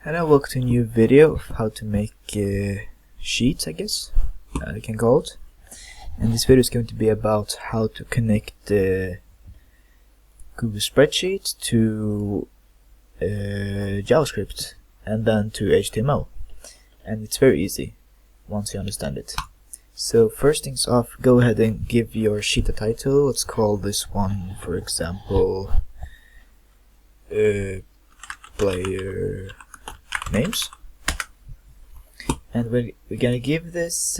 Hello, welcome to a new video of how to make sheets, I guess you can call it. And this video is going to be about how to connect Google Spreadsheet to JavaScript and then to HTML. And it's very easy once you understand it. So first things off, go ahead and give your sheet a title. Let's call this one, for example, player names, and we're gonna give this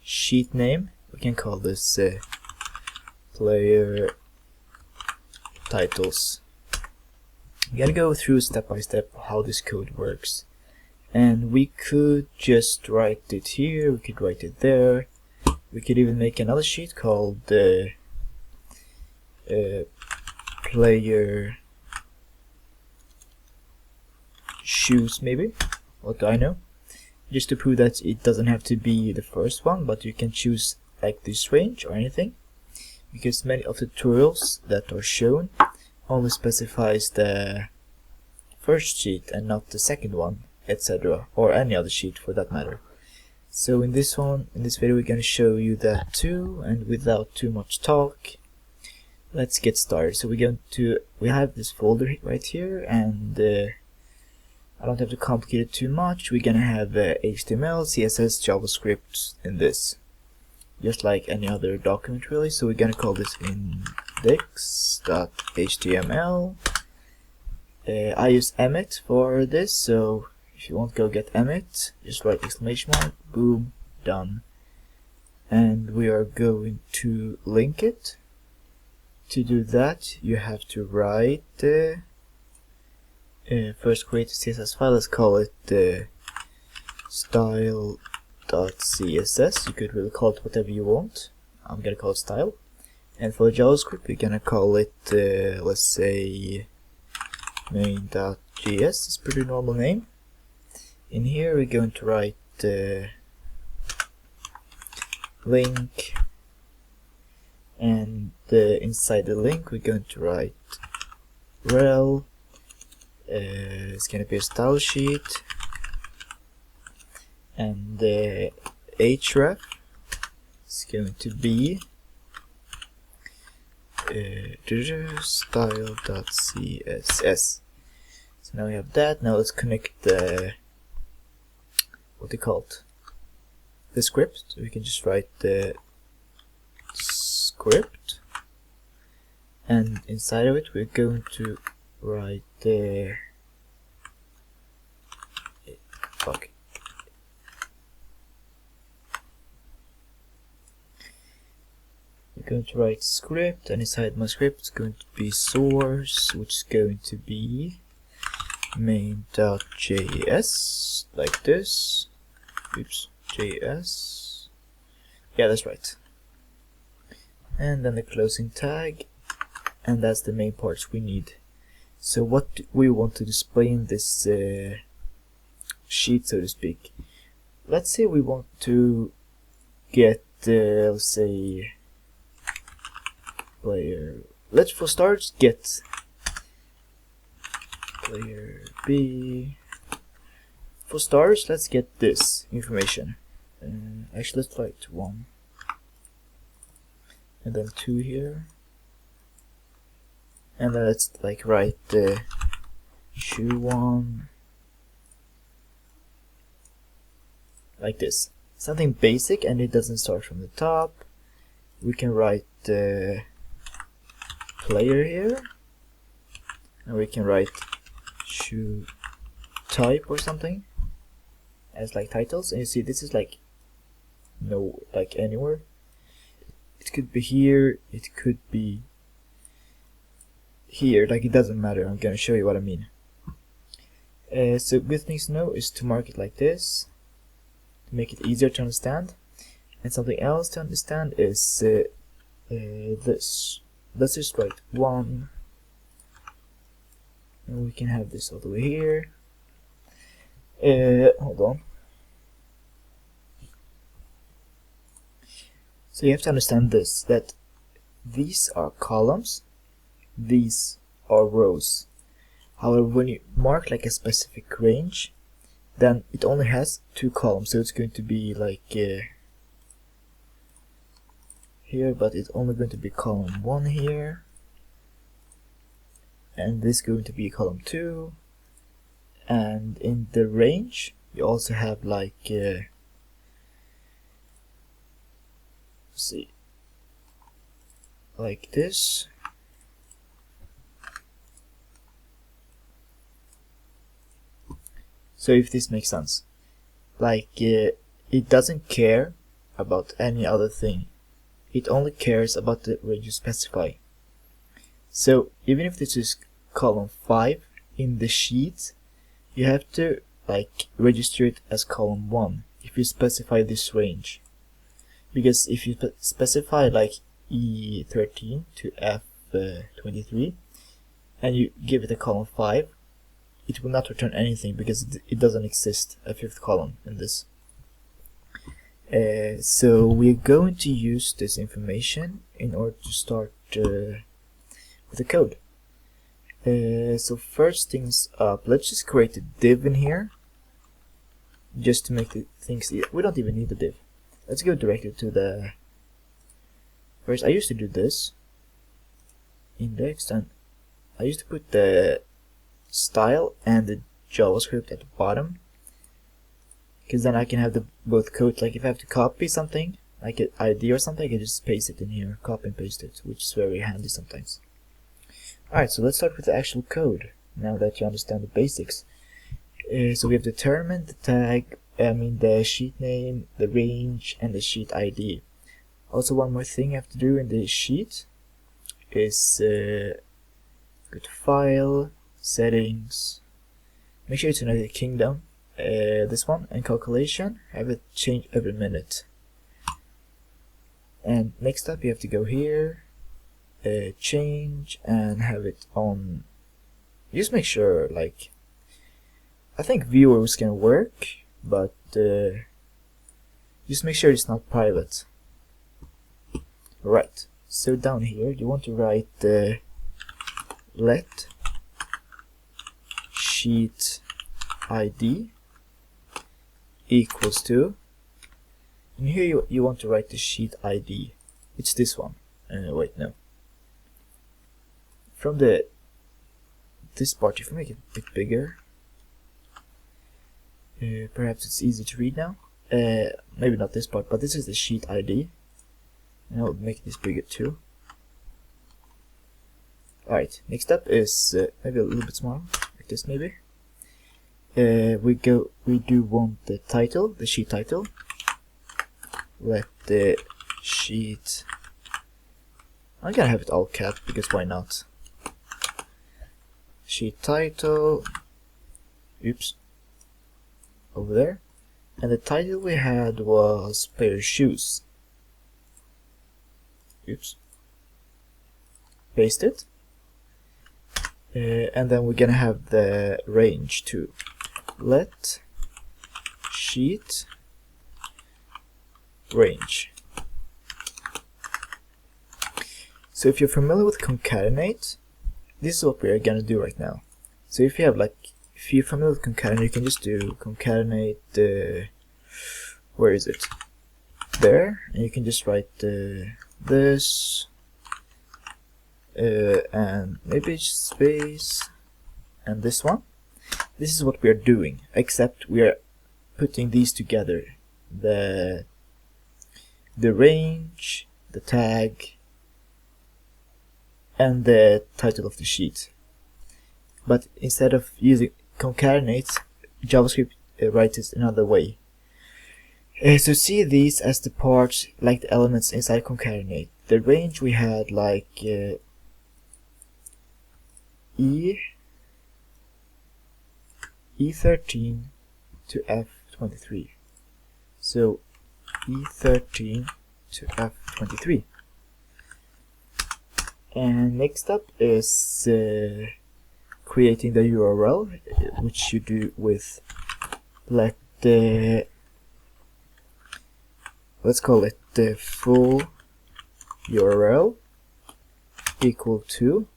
sheet name. We can call this player titles. We're gonna go through step by step how this code works, and we could just write it here, we could write it there, we could even make another sheet called player shoes, maybe, what do I know, just to prove that it doesn't have to be the first one, but you can choose like this range or anything, because many of the tutorials that are shown only specifies the first sheet and not the second one, etc., or any other sheet for that matter. So in this video we're going to show you that too, and without too much talk, let's get started. So we have this folder right here, and I don't have to complicate it too much. We're gonna have HTML, CSS, JavaScript in this, just like any other document really. So we're gonna call this index.html. I use Emmet for this, so if you want, go get Emmet, just write exclamation mark, boom, done. And we are going to link it. To do that, you have to write first create a CSS file. Let's call it style.css. You could really call it whatever you want. I'm gonna call it style. And for JavaScript, we're gonna call it let's say main.js. It's a pretty normal name. In here we're going to write link, and inside the link we're going to write rel. It's gonna be a style sheet, and the href is going to be style.css. So now we have that. Now let's connect the the script. So we can just write the script, and inside of it we're going to write the we're going to write script, and inside my script it's going to be source, which is going to be main.js, like this. Oops, JS. Yeah, that's right. And then the closing tag, and that's the main parts we need. So what we want to display in this sheet, so to speak. Let's say we want to get, let's say, player. Let's for starters get player B. For starters, let's get this information. Actually, let's write 1, and then 2 here. And then let's like write the shoe 1, like this. Something basic, and it doesn't start from the top. We can write the player here, and we can write shoe type or something as like titles. And you see this is like anywhere. It could be here, it could be here, like it doesn't matter. I'm gonna show you what I mean. So good things to know is to mark it like this to make it easier to understand. And something else to understand is this. Let's just write 1, and we can have this all the way here. Hold on. So you have to understand this, that these are columns, these are rows. However, when you mark like a specific range, then it only has 2 columns, so it's going to be like here, but it's only going to be column 1 here, and this is going to be column 2, and in the range you also have like let's see, like this. So if this makes sense, like it doesn't care about any other thing, it only cares about the range you specify. So even if this is column 5 in the sheet, you have to like register it as column 1 if you specify this range, because if you specify like E13 to F23 and you give it a column 5, it will not return anything because it doesn't exist a 5th column in this. So we're going to use this information in order to start with the code. So first things up, let's just create a div in here just to make the things easier. We don't even need the div. Let's go directly to the first. I used to do this index, and I used to put the style and the JavaScript at the bottom, because then I can have the both code. Like if I have to copy something like an ID or something, I can just paste it in here, copy and paste it, which is very handy sometimes. Alright, so let's start with the actual code, now that you understand the basics. So we have determined the tag, the sheet name, the range, and the sheet ID. Also, one more thing I have to do in the sheet is go to File, Settings, make sure it's United Kingdom, this one, and Calculation, have it change every minute. And next up you have to go here, change, and have it on. Just make sure, like, I think viewers can work, but just make sure it's not private. Right, so down here you want to write let sheet ID equals to, and here you want to write the sheet ID. It's this one. Wait, no. From this part, if we make it a bit bigger, perhaps it's easy to read now. Maybe not this part, but this is the sheet ID, and I'll make this bigger too. Alright, next up is maybe a little bit smaller, like this maybe. We do want the title, the sheet title. Let the sheet, I'm gonna have it all capped because why not? Sheet title, oops, over there, and the title we had was pair of shoes. Oops, paste it, and then we're gonna have the range too. Let sheet range. So if you're familiar with concatenate, this is what we are gonna do right now. So if you have if you're familiar with concatenate, you can just do concatenate, where is it? There, and you can just write this, and maybe space, and this one. This is what we are doing, except we are putting these together. The range, the tag, and the title of the sheet. But instead of using concatenate, JavaScript writes it another way. So see these as the parts, like the elements inside concatenate. The range we had like E13 to F23. So E13 to F23. And next up is creating the URL, which you do with let the, let's call it the full URL equal to,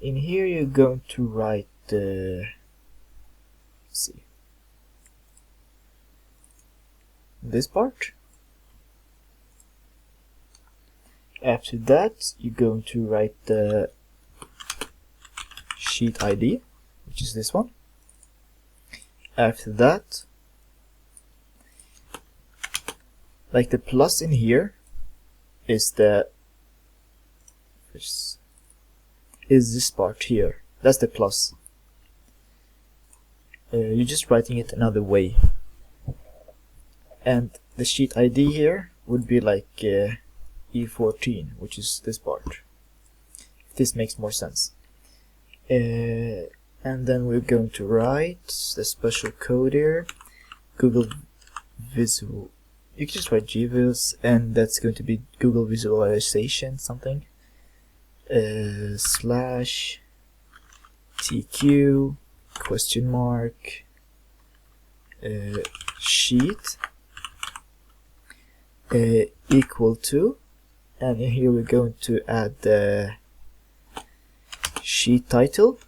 in here you're going to write the see this part. After that you're going to write the sheet ID, which is this one. After that, like the plus in here is this part here. That's the plus. You're just writing it another way. And the sheet ID here would be like E14, which is this part. If this makes more sense. And then we're going to write the special code here. Google Visual. You can just write GVis, and that's going to be Google Visualization something. Slash TQ question mark sheet equal to, and here we're going to add the sheet title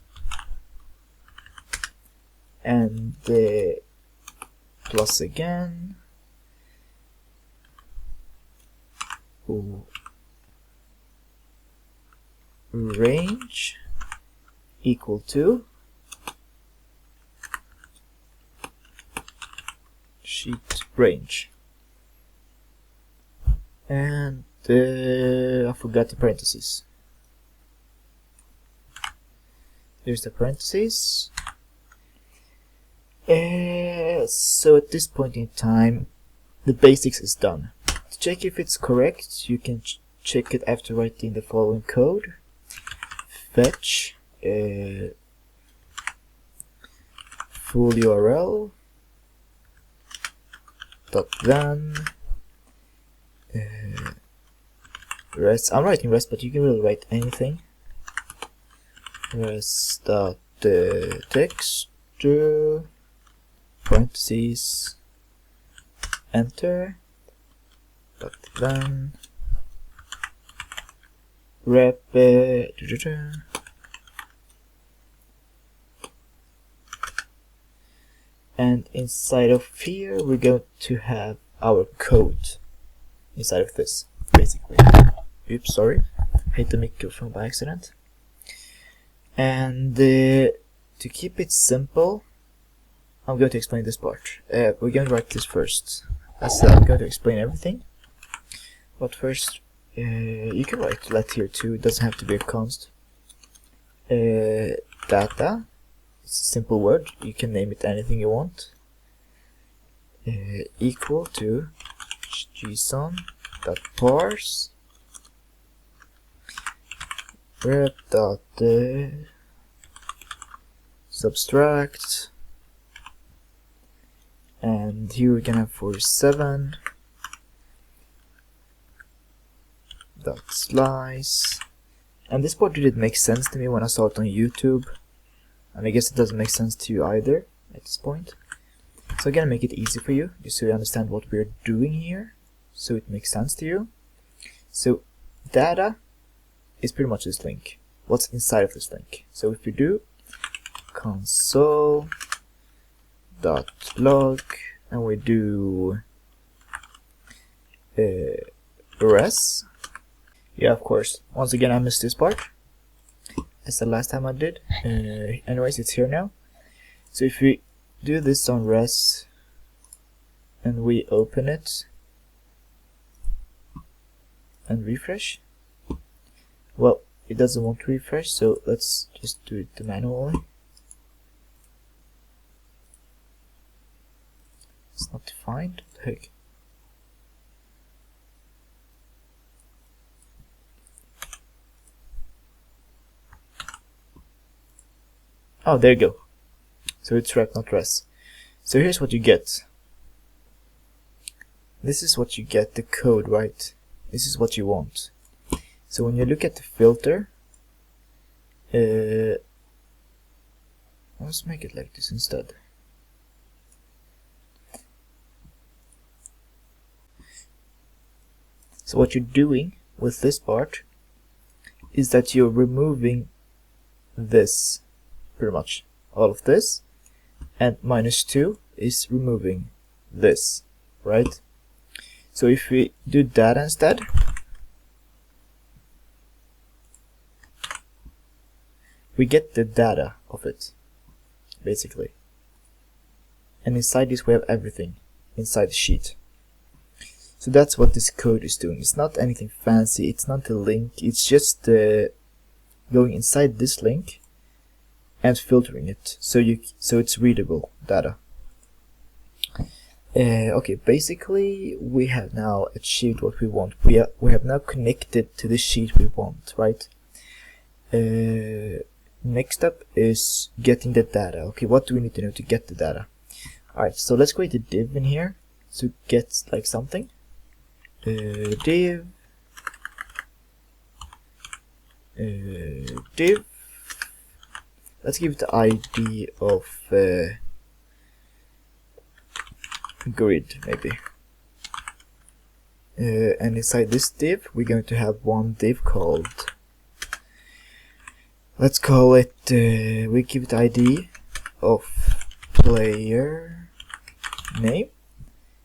and the plus again. Range equal to sheet range, and I forgot the parentheses. There's the parentheses. So at this point in time the basics is done. To check if it's correct, you can check it after writing the following code. Fetch full URL dot then rest. I'm writing rest, but you can really write anything. Rest dot text parentheses enter dot then rep and inside of here we're going to have our code inside of this, basically. Oops, sorry, hit the microphone by accident. And to keep it simple, I'm going to explain this part. We're going to write this first. As I said, I'm going to explain everything, but first you can write let here too. It doesn't have to be a const. Data, it's a simple word, you can name it anything you want. Equal to json.parse rep dot subtract, and here we can have 47 dot slice. And this part didn't make sense to me when I saw it on YouTube, and I guess it doesn't make sense to you either at this point. So I'm gonna make it easy for you, just so you understand what we're doing here, so it makes sense to you. So data is pretty much this link, what's inside of this link. So if we do console.log and we do res, yeah, of course, once again I missed this part, as the last time I did. Anyways, it's here now. So if we do this on res and we open it and refresh, well, it doesn't want to refresh, so let's just do it manually. It's not defined. What the heck? Oh, there you go. So it's rep, not res. So here's what you get. This is what you get, the code, right? This is what you want. So when you look at the filter, let's make it like this instead. So what you're doing with this part is that you're removing this, pretty much all of this, and -2 is removing this, right? So if we do data instead, we get the data of it, basically. And inside this we have everything inside the sheet. So that's what this code is doing. It's not anything fancy, it's not a link, it's just going inside this link and filtering it so it's readable data. Okay, basically we have now achieved what we want. We have now connected to the sheet we want, right? Next step is getting the data. Okay, what do we need to know to get the data? Alright, so let's create a div in here to get like something. Div div. Let's give it the ID of grid, maybe. And inside this div we're going to have one div called, let's call it, we give it ID of player name,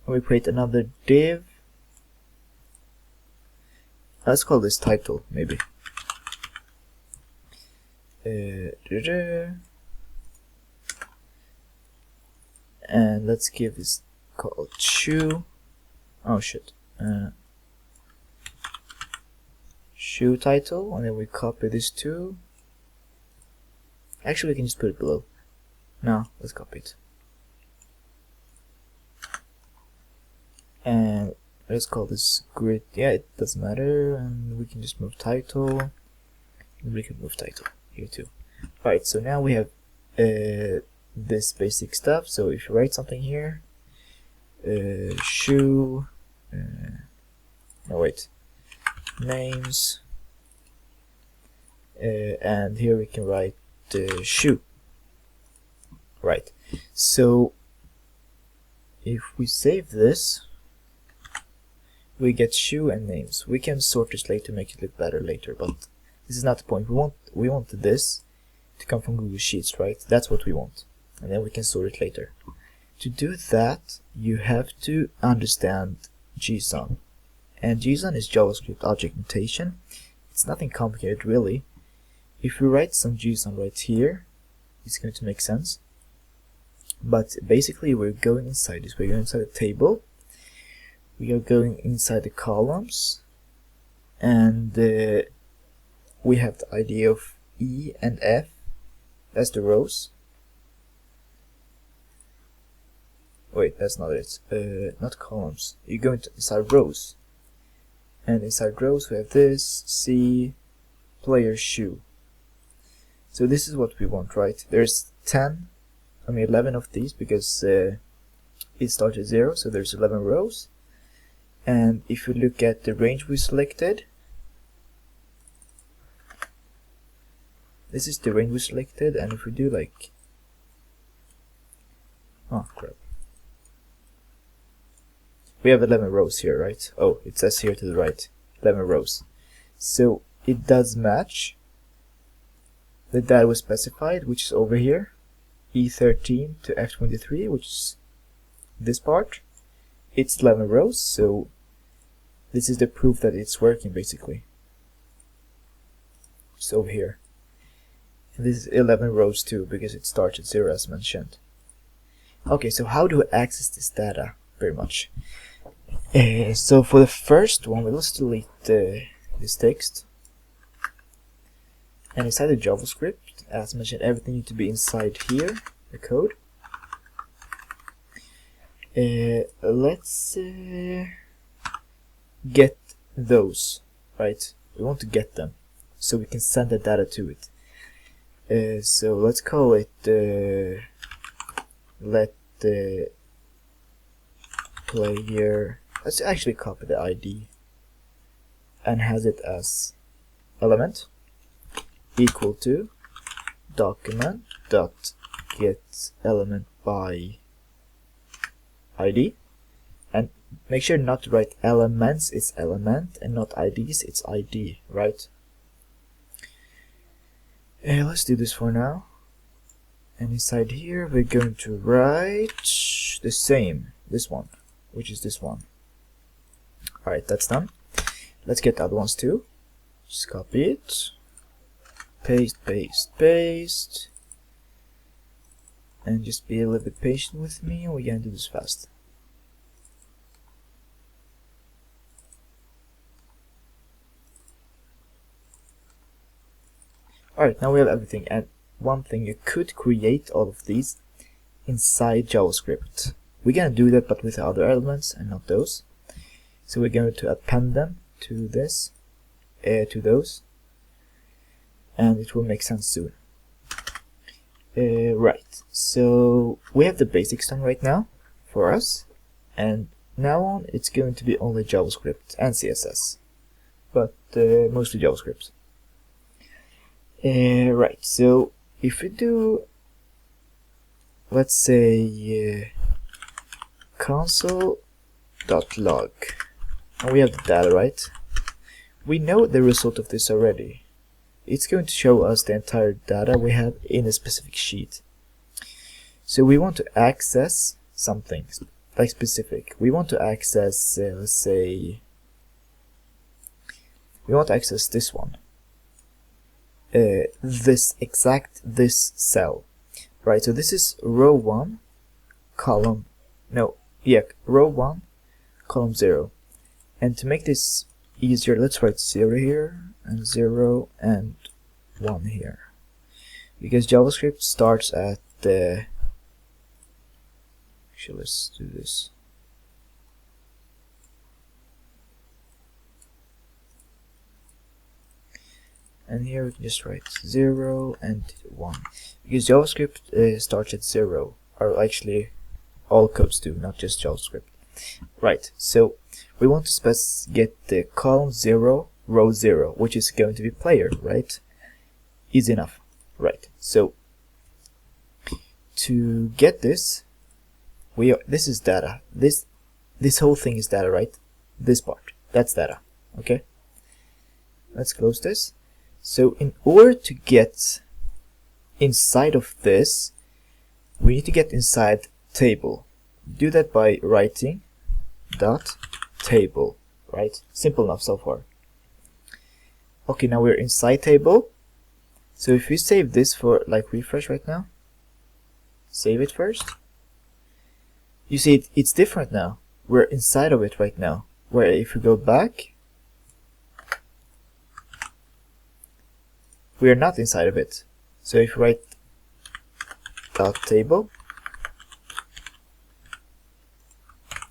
and we create another div. Let's call this title, maybe. And let's give this called shoe. Oh shit. Shoe title, and then we copy this too. Actually, we can just put it below. No, let's copy it. And let's call this grid. Yeah, it doesn't matter, and we can just move title. And we can move title here too. Alright, so now we have this basic stuff. So if you write something here, shoe, no wait, names, and here we can write shoe. Right, so if we save this, we get shoe and names. We can sort this later to make it look better later, but this is not the point. We want this to come from Google Sheets, right? That's what we want, and then we can sort it later. To do that, you have to understand JSON, and JSON is JavaScript object notation. It's nothing complicated really. If we write some JSON right here, it's going to make sense. But basically we're going inside this. We're going inside the table, we are going inside the columns, and we have the ID of E and F as the rows. Wait, that's not it. Not columns. You're going to inside rows, and inside rows we have this C player shoe. So this is what we want, right? There's 11 of these because it starts at 0, so there's 11 rows. And if you look at the range we selected, this is the range we selected, and if we do like, oh crap, we have 11 rows here, right? Oh, it says here to the right, 11 rows. So it does match the data was specified, which is over here, E13 to F23, which is this part. It's 11 rows, so this is the proof that it's working basically. It's over here. And this is 11 rows too, because it starts at 0 as mentioned. Okay, so how do we access this data? Very much. So for the first one, we'll just delete this text. And inside the JavaScript, as mentioned, everything needs to be inside here, the code. Let's get those, right? We want to get them, so we can send the data to it. So let's call it let the player, let's actually copy the ID and has it as element equal to document dot get element by ID, and make sure not to write elements, it's element, and not IDs, it's ID, right? Let's do this for now. And inside here we're going to write the same, this one, which is this one. Alright, that's done. Let's get the other ones too. Just copy it, paste, paste, paste, and just be a little bit patient with me. We're gonna do this fast. Alright, now we have everything, and one thing, you could create all of these inside JavaScript. We're gonna do that, but with other elements and not those. So we're going to append them to this, to those, and it will make sense soon. Right, so we have the basics done right now for us, and now on it's going to be only JavaScript and CSS, but mostly JavaScript. Right, so if we do, let's say console.log, and we have the data, right? We know the result of this already. It's going to show us the entire data we have in a specific sheet. So we want to access something like specific. We want to access, let's say, we want to access this one. This cell, right? So this is row 1, column, row 1, column 0. And to make this easier, let's write 0 here, and 0 and 1 here, because JavaScript starts at the, actually let's do this. And here we can just write 0 and 1, because JavaScript starts at 0, or actually all codes do, not just JavaScript. Right, so we want to get the column 0, row 0, which is going to be player, right? Easy enough. Right, so to get this, this is data. This whole thing is data, right? This part, that's data. Okay, let's close this. So in order to get inside of this, we need to get inside table. Do that by writing dot table, right? Simple enough so far. Okay, now we're inside table. So if we save this for, like, refresh right now, save it first, you see it's different now. We're inside of it right now, where if we go back, we are not inside of it. So if we write dot table,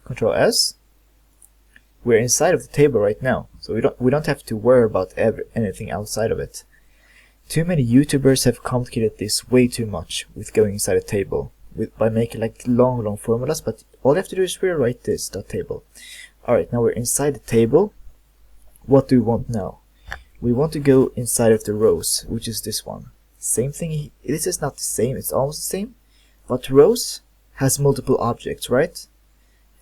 Control S, we're inside of the table right now. So we don't have to worry about anything outside of it. Too many YouTubers have complicated this way too much with going inside a table by making like long formulas, but all you have to do is rewrite this dot table. Alright, now we're inside the table. What do we want now? We want to go inside of the rows, which is this one. Same thing. This is not the same, it's almost the same, but rows has multiple objects, right?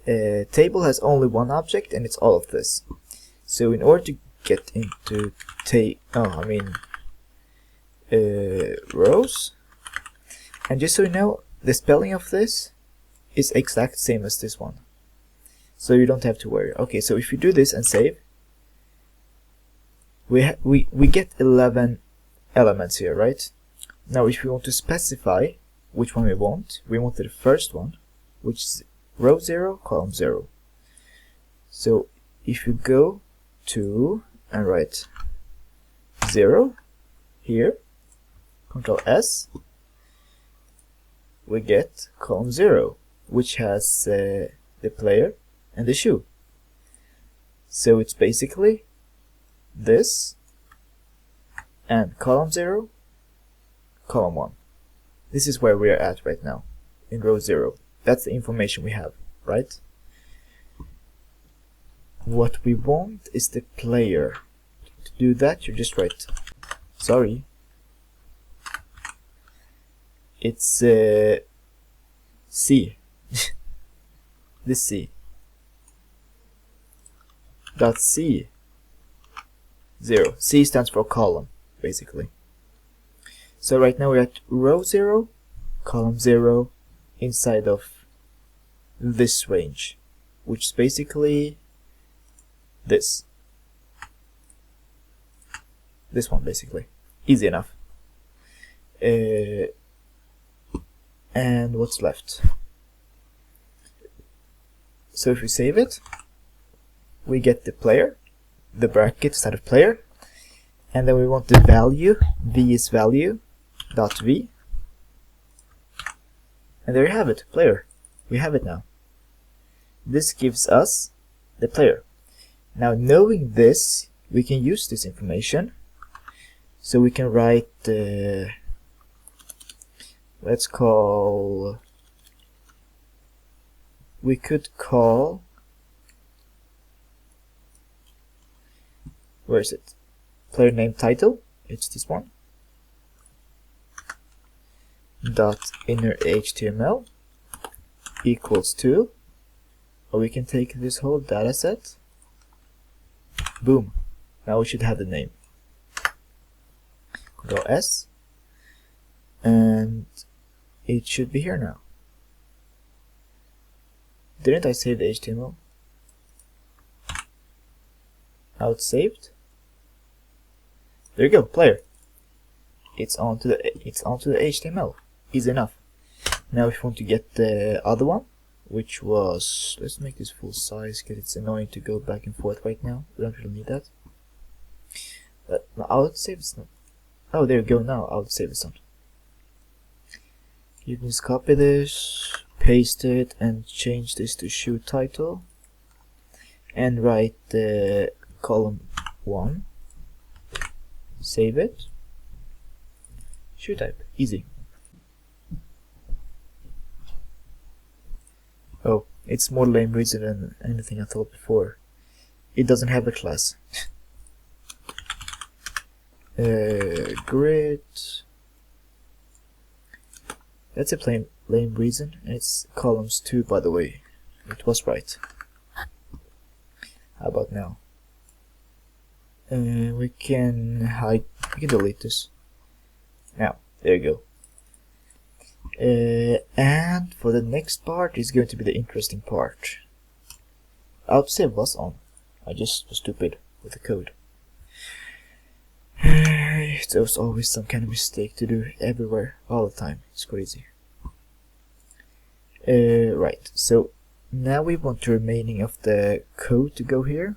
Table has only one object, and it's all of this. So in order to get into rows, and just so you know, the spelling of this is exact same as this one, so you don't have to worry. Okay, so if you do this and save, we get 11 elements here, right? Now if we want to specify which one we want the first one, which is row 0, column 0. So if you go to and write 0 here, Control S, we get column 0, which has the player and the shoe. So it's basically this and column 0, column 1. This is where we are at right now in row 0. That's the information we have, right? What we want is the player. To do that, you just write, sorry, it's C. This C. Dot C 0. C stands for column, basically. So right now we're at row 0, column 0, inside of this range, which is basically this one, basically. Easy enough. And what's left? So if we save it, we get the player, the bracket instead of player, and then we want the value, v is value, dot v, and there you have it, player. We have it now. This gives us the player. Now, knowing this, we can use this information. So we can write, let's call, we could call, where is it? Player name title, it's this one. Dot inner HTML equals to, or we can take this whole data set. Boom. Now we should have the name. Control S, and it should be here now. Didn't I save the HTML? Now it's saved. There you go, player. It's onto the HTML. Easy enough. Now if you want to get the other one, which was, let's make this full size because it's annoying to go back and forth right now. We don't really need that. But no, I would save this one. Oh, there you go. Now I would save this one. You can just copy this, paste it, and change this to shoe title, and write the column 1. Save it. Shoe type. Easy. Oh, it's more lame reason than anything I thought before. It doesn't have a class. Grid. That's a plain lame reason. It's columns 2, by the way. It was right. How about now? We can hide. We can delete this. Now, there you go. And for the next part is going to be the interesting part. Outsave was on. I just was stupid with the code. There's always some kind of mistake to do everywhere, all the time. It's crazy. Right, so now we want the remaining of the code to go here.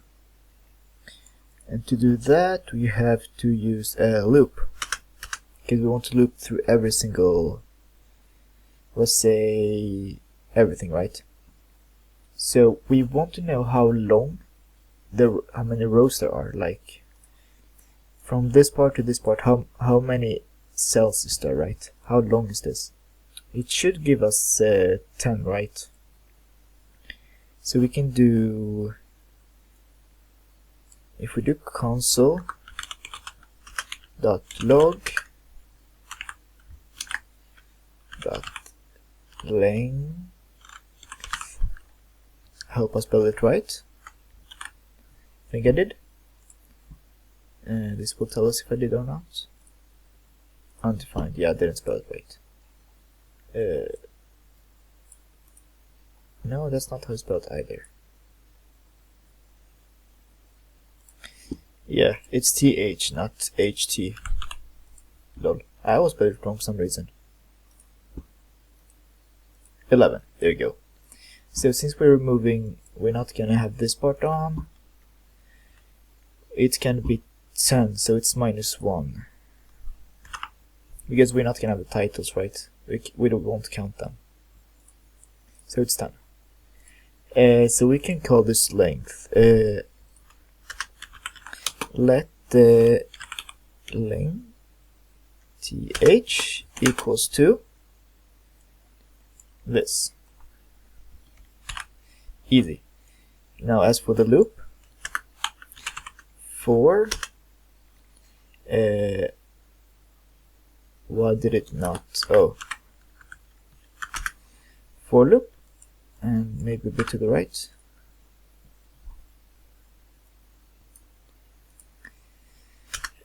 And to do that, we have to use a loop. Because we want to loop through every single, let's say, everything, right? So we want to know how long, how many rows there are, like from this part to this part, how many cells is there, right? How long is this? It should give us 10, right? So we can do, if we do console dot log dot length, I hope I spelled it right. I think I did. This will tell us if I did or not. Undefined. Yeah, I didn't spell it right. No, that's not how it's spelled either. Yeah, it's TH, not HT. Lol. I always spelled it wrong for some reason. 11. There you go. So since we're removing, we're not gonna have this part on. It's gonna be 10, so it's -1. Because we're not gonna have the titles, right? We don't want to count them. So it's 10. So we can call this length. Let the length th equals to this. Easy. Now as for the loop, for why did it not? Oh, for loop, and maybe a bit to the right.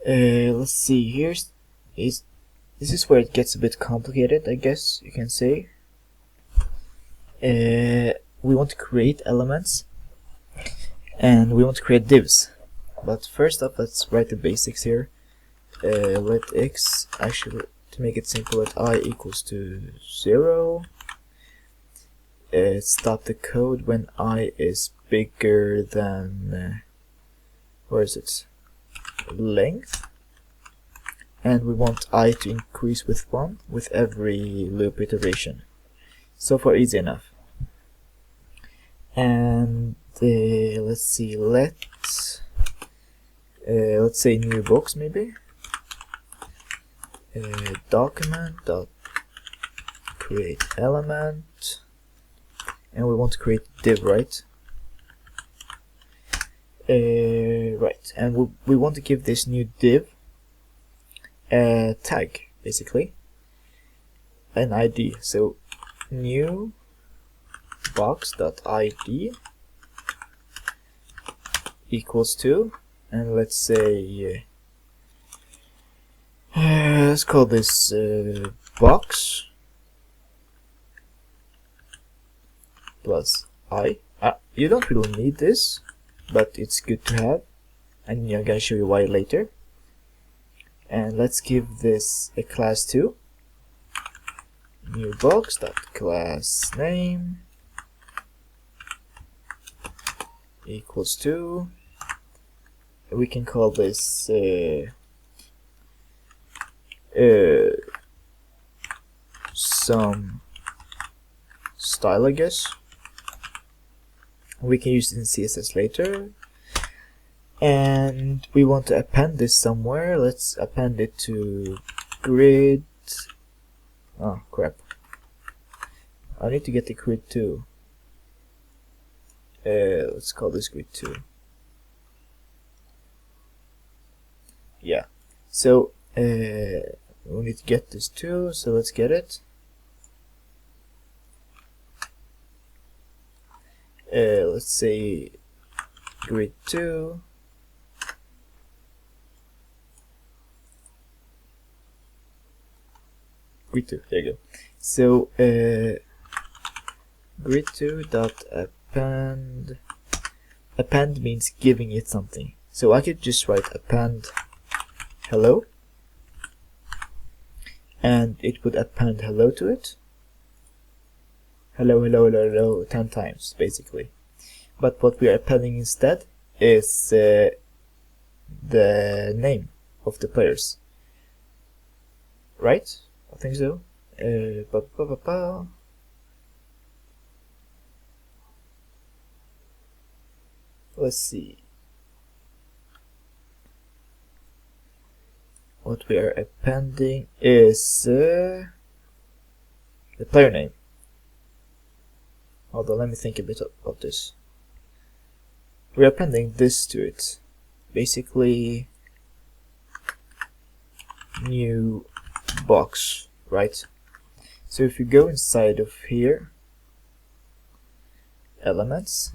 Let's see. Here's is This is where it gets a bit complicated, I guess you can say. We want to create elements and we want to create divs. But first up, let's write the basics here. Let x, actually, to make it simple, let I equals to 0. Stop the code when I is bigger than, where is it, length. And we want I to increase with 1 with every loop iteration. So far easy enough. And let's see, let's say new box maybe. Document dot create element, and we want to create div, right? Right, and we want to give this new div a tag, basically an ID. So new box.id equals to, and let's say let's call this box plus I. You don't really need this, but it's good to have, and I'm gonna show you why later. And let's give this a class too. New box.class name equals to, we can call this some style, I guess. We can use it in CSS later. And we want to append this somewhere. Let's append it to grid. Oh crap, I need to get the grid 2. Let's call this grid 2. Yeah, so we need to get this too, so let's get it. Let's say grid 2 grid 2, there you go. So grid 2 dot append. Append means giving it something, so I could just write append hello, and it would append hello to it. Hello, hello, hello, hello 10 times basically. But what we are appending instead is the name of the players, right? I think so. Let's see. What we are appending is the player name. Hold on, let me think a bit about this. We're appending this to it. Basically, new box, right? So if you go inside of here, elements,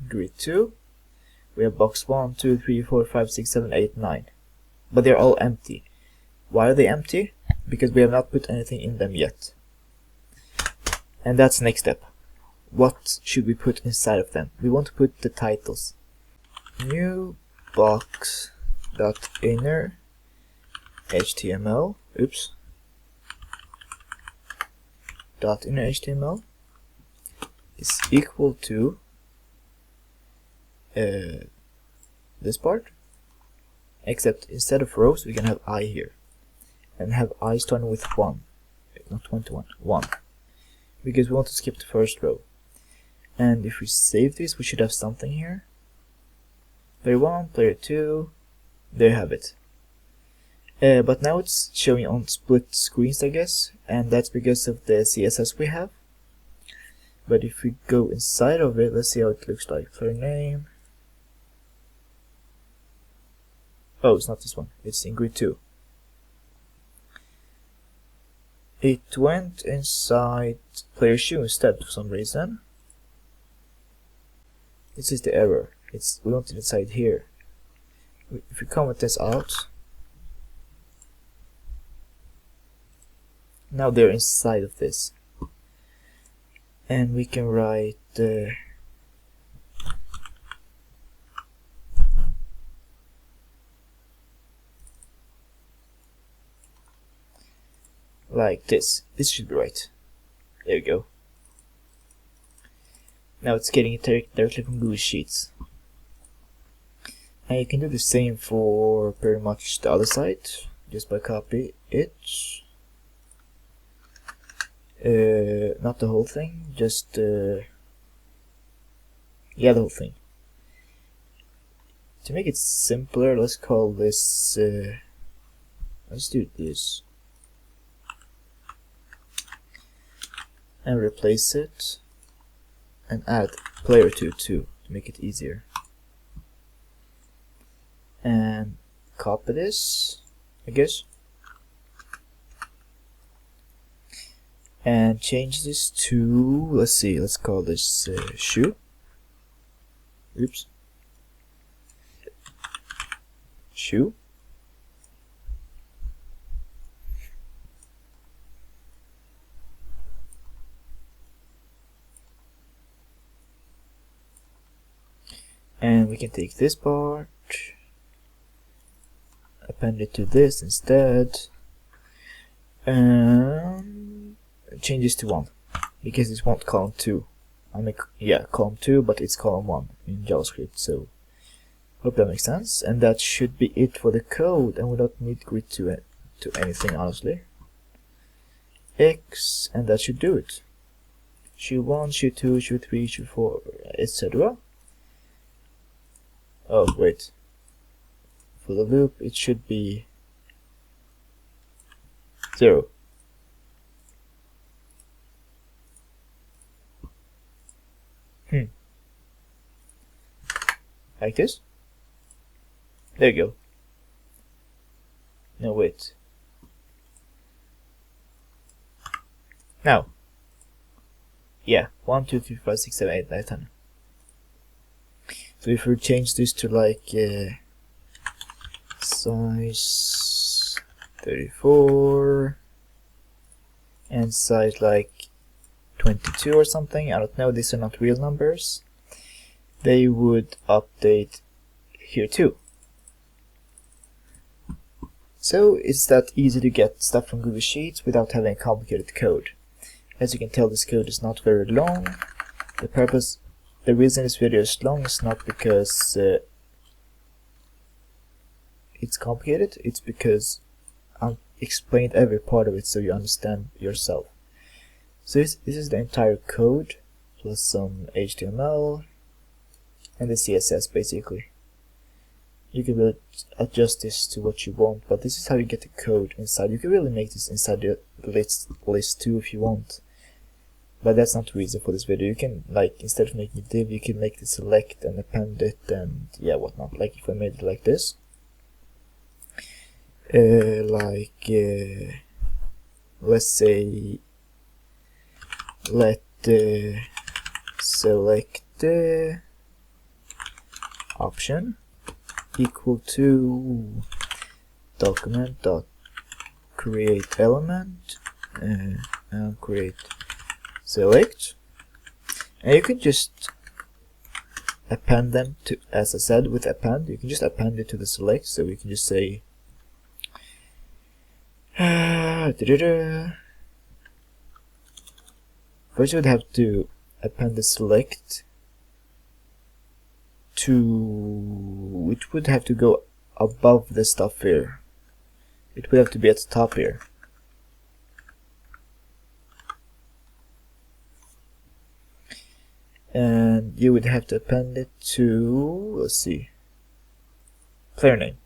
grid 2, we have box 1, 2, 3, 4, 5, 6, 7, 8, 9. But they're all empty. Why are they empty? Because we have not put anything in them yet. And that's the next step. What should we put inside of them? We want to put the titles. New box dot inner HTML. Oops. Dot inner HTML is equal to this part, except instead of rows we can have I here, and have I starting with 1, not 1 to 1, because we want to skip the first row. And if we save this, we should have something here. Player 1, player 2, there you have it. But now it's showing on split screens, I guess, and that's because of the CSS we have. But if we go inside of it, let's see how it looks like. Player name. Oh, it's not this one, it's in grid 2. It went inside player shoe instead for some reason. This is the error. We want it inside here. If we comment this out, Now they're inside of this, and we can write like this. This should be right. There we go. Now it's getting it directly from Google Sheets. And you can do the same for pretty much the other side, just by copy it. Not the whole thing, just yeah, the whole thing. To make it simpler, let's call this let's do this and replace it and add player 2 too to make it easier. And copy this, I guess, and change this to, let's see, let's call this shoe. Oops. Shoe. And we can take this part, append it to this instead, and change this to 1 because it's not column 2. I mean, yeah, column 2, but it's column 1 in JavaScript. So hope that makes sense. And that should be it for the code, and we don't need grid to anything, honestly. X, and that should do it. Shoe 1, shoe 2, shoe 3, shoe 4, etc. Oh wait, for the loop it should be 0. Like this. There you go. No, wait. Now. Yeah, 1, 2, 3, 4, 5, 6, 7, 8, 9, 10. So if we change this to like size 34 and size like 22 or something, I don't know, these are not real numbers, they would update here too. So it's that easy to get stuff from Google Sheets without having complicated code. As you can tell, this code is not very long. The reason this video is long is not because it's complicated, it's because I've explained every part of it so you understand yourself. So this is the entire code plus some HTML and the CSS basically. You can really adjust this to what you want, but this is how you get the code inside. You can really make this inside the list too if you want. But that's not the reason for this video. You can, like, instead of making a div, you can make the select and append it and yeah, whatnot. Like if I made it like this, let's say, let select option equal to document dot create element and create select, and you can just append them to, as I said with append, you can just append it to the select. So we can just say first you would have to append the select to, it would have to go above the stuff here, it would have to be at the top here. And you would have to append it to, let's see, player name.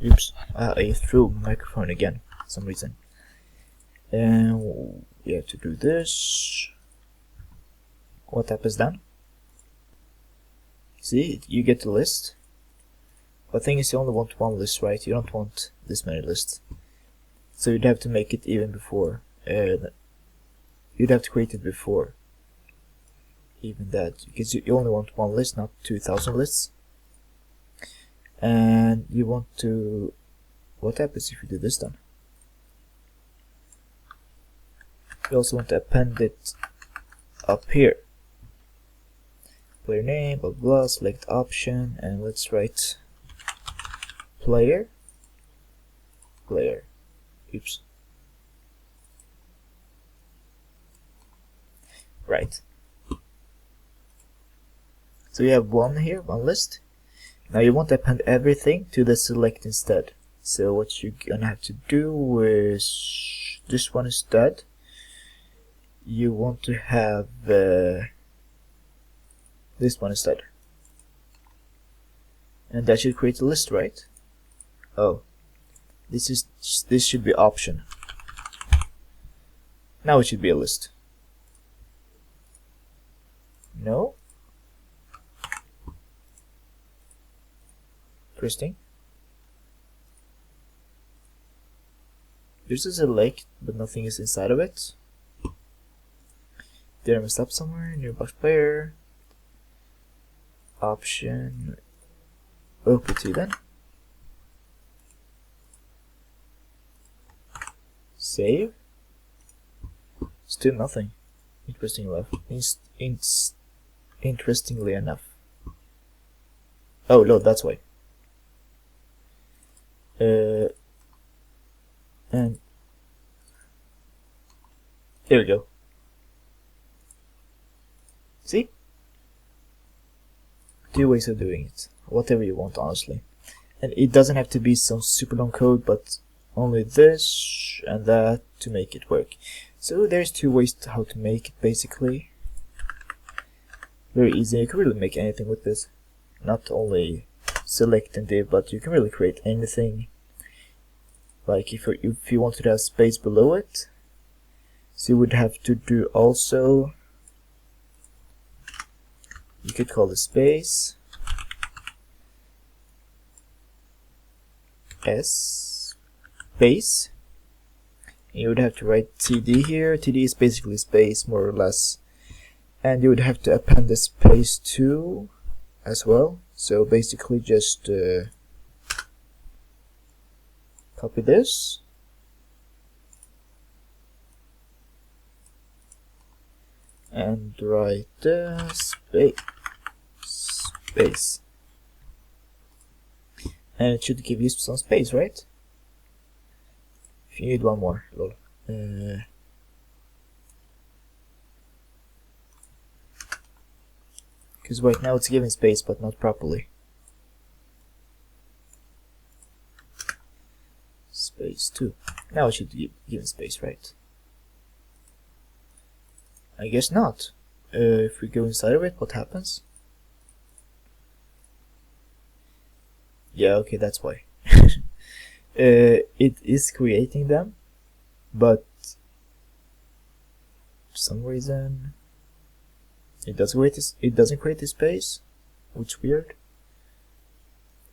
Oops, I threw my microphone again for some reason. And we have to do this. What happens then? See, you get the list. The thing is, you only want one list, right? You don't want this many lists. So you'd have to make it even before. You'd have to create it before even that, because you only want one list, not 2000 lists. and you want to, what happens if you do this then? You also want to append it up here. Player name, blah blah, select option, and let's write player. Oops. Right. So you have one here, one list. Now you want to append everything to the select instead. So what you're gonna have to do is this one instead. You want to have this one instead, and that should create a list, right? Oh, this should be option. Now it should be a list. No? Interesting. This is a lake, but nothing is inside of it. Did I mess up somewhere? New box player. Option. OPT then. Save. Still nothing. Interestingly enough. Oh, load, that's why. And there we go. See? Two ways of doing it. Whatever you want, honestly. And it doesn't have to be some super long code, but only this and that to make it work. So there's two ways to how to make it, basically. Very easy. You can really make anything with this. Not only select and div, but you can really create anything. Like if you wanted to have space below it, so you would have to do also, you could call the space S space, and you would have to write TD here. TD is basically space, more or less, and you would have to append the space to as well. So basically just copy this and write space, and it should give you some space, right? If you need one more, lol. Because right now it's giving space, but not properly. Space 2. Now it should be given space, right? I guess not. If we go inside of it, what happens? Yeah, okay, that's why. It is creating them, but for some reason it doesn't create the space, which is weird.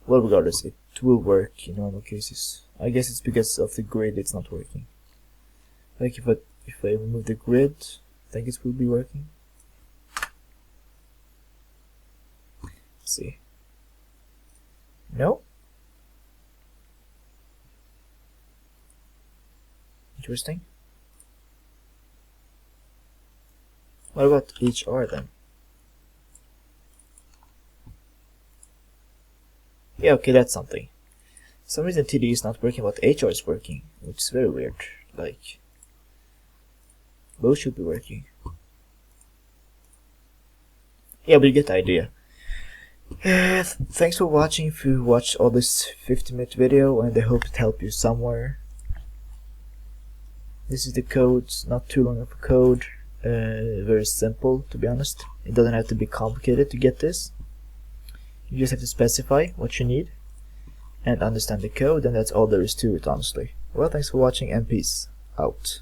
Well, regardless, it will work in normal cases. I guess it's because of the grid it's not working. Like if I remove the grid, I think it will be working. Let's see. No? Interesting. What about HR then? Yeah, okay, that's something. For some reason TD is not working, but HR is working, which is very weird. Like, both should be working. Yeah, but you get the idea. Thanks for watching if you watched all this 50-minute video, and I hope it helped you somewhere. This is the code, not too long of a code, very simple to be honest. It doesn't have to be complicated to get this. You just have to specify what you need and understand the code, and that's all there is to it, honestly. Well, thanks for watching and peace out.